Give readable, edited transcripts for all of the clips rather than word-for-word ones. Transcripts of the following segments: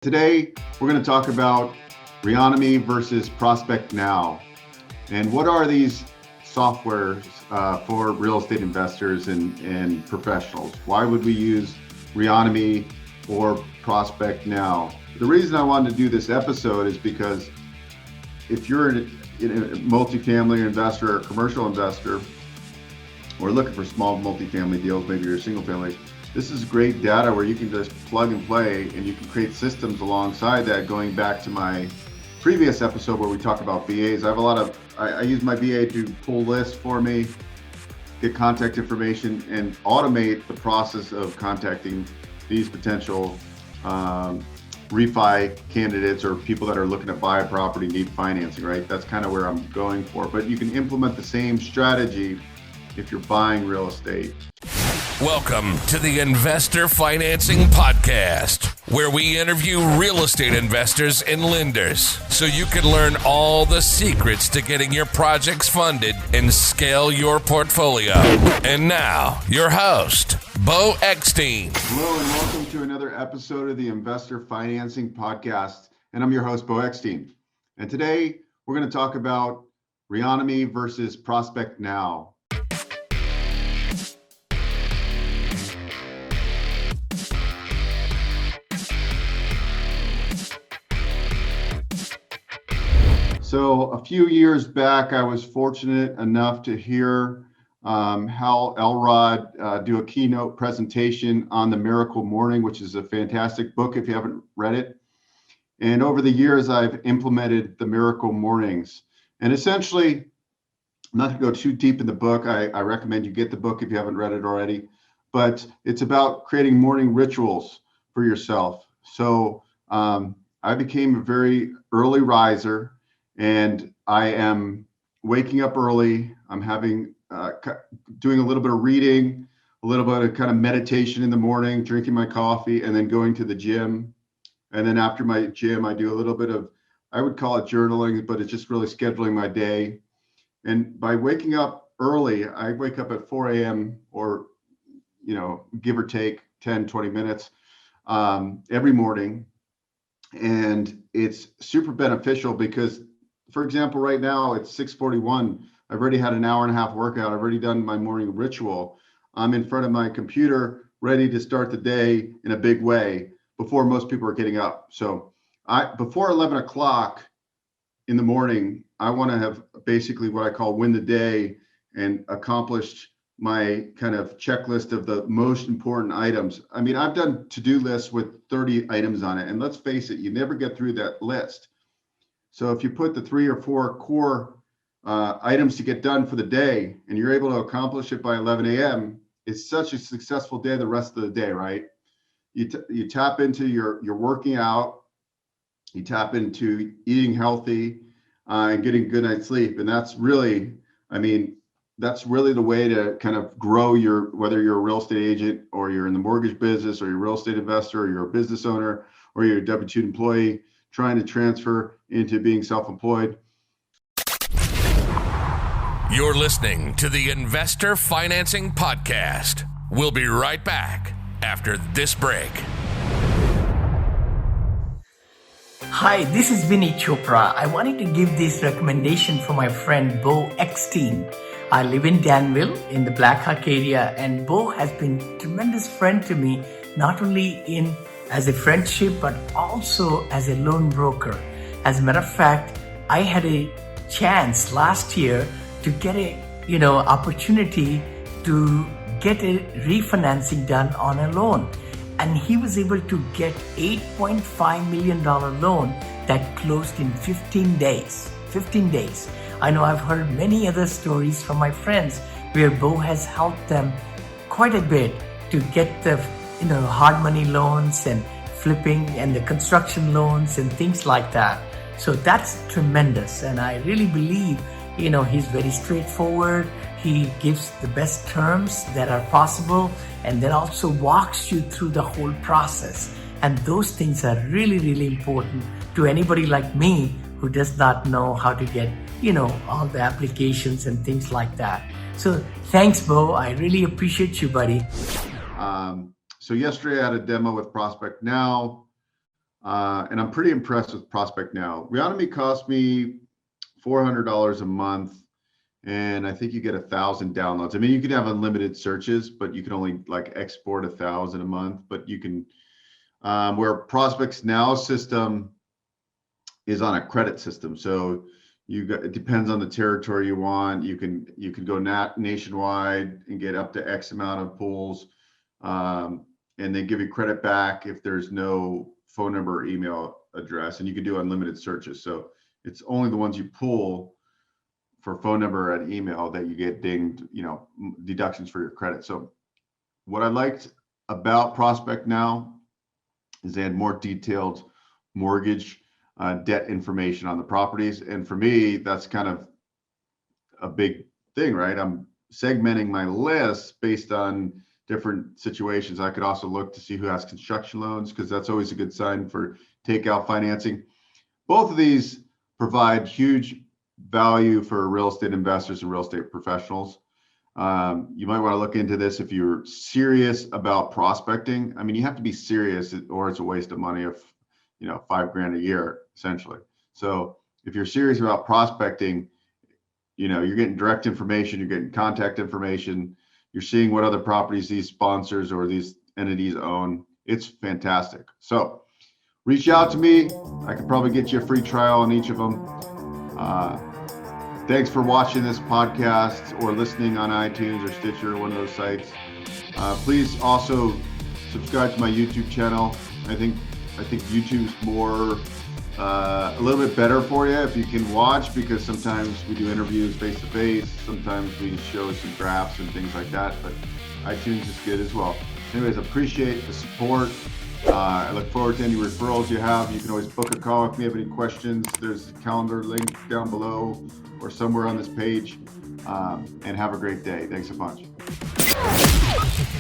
Today, we're going to talk about Reonomy versus ProspectNow. And what are these softwares for real estate investors and professionals? Why would we use Reonomy or ProspectNow? The reason I wanted to do this episode is because if you're a multifamily investor or commercial investor, or looking for small multifamily deals, maybe you're a single family, this is great data where you can just plug and play and you can create systems alongside that. Going back to my previous episode where we talk about VAs, I use my VA to pull lists for me, get contact information, and automate the process of contacting these potential refi candidates or people that are looking to buy a property, need financing, right? That's kind of where I'm going for. But you can implement the same strategy if you're buying real estate. Welcome to the Investor Financing Podcast, where we interview real estate investors and lenders so you can learn all the secrets to getting your projects funded and scale your portfolio. And now, your host, Beau Eckstein. Hello, and welcome to another episode of the Investor Financing Podcast. And I'm your host, Beau Eckstein. And today, we're going to talk about Reonomy versus ProspectNow. So a few years back, I was fortunate enough to hear Hal Elrod do a keynote presentation on The Miracle Morning, which is a fantastic book if you haven't read it. And over the years, I've implemented the Miracle Mornings. And essentially, not to go too deep in the book, I recommend you get the book if you haven't read it already, but it's about creating morning rituals for yourself. So I became a very early riser. And I am waking up early. I'm doing a little bit of reading, a little bit of kind of meditation in the morning, drinking my coffee, and then going to the gym. And then after my gym, I do a little bit of, I would call it journaling, but it's just really scheduling my day. And by waking up early, I wake up at 4 a.m. or, give or take 10, 20 minutes every morning. And it's super beneficial because, for example, right now it's 6:41. I've already had an hour and a half workout. I've already done my morning ritual. I'm in front of my computer, ready to start the day in a big way before most people are getting up. So before 11 o'clock in the morning, I want to have basically what I call win the day and accomplished my kind of checklist of the most important items. I mean, I've done to-do lists with 30 items on it. And let's face it, you never get through that list. So if you put the 3 or 4 core items to get done for the day and you're able to accomplish it by 11 a.m., it's such a successful day the rest of the day, right? You tap into your working out, you tap into eating healthy and getting a good night's sleep. And that's really the way to kind of grow whether you're a real estate agent or you're in the mortgage business or you're a real estate investor or you're a business owner or you're a W-2 employee trying to transfer into being self-employed. You're listening to the Investor Financing Podcast. We'll be right back after this break. Hi, this is Vinny Chopra. I wanted to give this recommendation for my friend Beau Eckstein. I live in Danville in the Black Hawk area, and Beau has been a tremendous friend to me, not only as a friendship, but also as a loan broker. As a matter of fact, I had a chance last year to get opportunity to get a refinancing done on a loan. And he was able to get $8.5 million loan that closed in 15 days. 15 days. I know I've heard many other stories from my friends where Beau has helped them quite a bit to get the hard money loans and flipping and the construction loans and things like that. So that's tremendous. And I really believe, he's very straightforward. He gives the best terms that are possible and then also walks you through the whole process. And those things are really, really important to anybody like me who does not know how to get, all the applications and things like that. So thanks, Beau. I really appreciate you, buddy. So yesterday I had a demo with ProspectNow. And I'm pretty impressed with ProspectNow. Reonomy cost me $400 a month, and I think you get 1,000 downloads. I mean, you can have unlimited searches, but you can only like export 1,000 a month. But you can, where ProspectNow system is on a credit system, so it depends on the territory you want. You can go nationwide and get up to X amount of pools, and they give you credit back if there's no phone number or email address, and you can do unlimited searches. So it's only the ones you pull for phone number and email that you get dinged, deductions for your credit. So what I liked about ProspectNow is they had more detailed mortgage debt information on the properties. And for me, that's kind of a big thing, right? I'm segmenting my list based on different situations. I could also look to see who has construction loans, because that's always a good sign for takeout financing. Both of these provide huge value for real estate investors and real estate professionals. You might want to look into this if you're serious about prospecting. I mean, you have to be serious, or it's a waste of money of $5,000 a year, essentially. So if you're serious about prospecting, you're getting direct information, you're getting contact information, you're seeing what other properties these sponsors or these entities own. It's fantastic. So reach out to me. I could probably get you a free trial on each of them. Thanks for watching this podcast or listening on iTunes or Stitcher, one of those sites. Please also subscribe to my YouTube channel. I think YouTube's more a little bit better for you if you can watch, because sometimes we do interviews face to face, sometimes we show some graphs and things like that, but iTunes is good as well. Anyways, appreciate the support. I look forward to any referrals you have. You can always book a call if you have any questions. There's a calendar link down below or somewhere on this page. And have a great day. Thanks a bunch.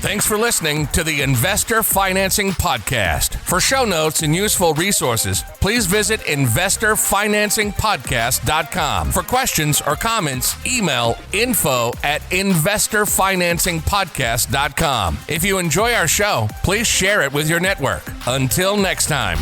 Thanks for listening to the Investor Financing Podcast. For show notes and useful resources, please visit investorfinancingpodcast.com. For questions or comments, email info@investorfinancingpodcast.com. If you enjoy our show, please share it with your network. Until next time.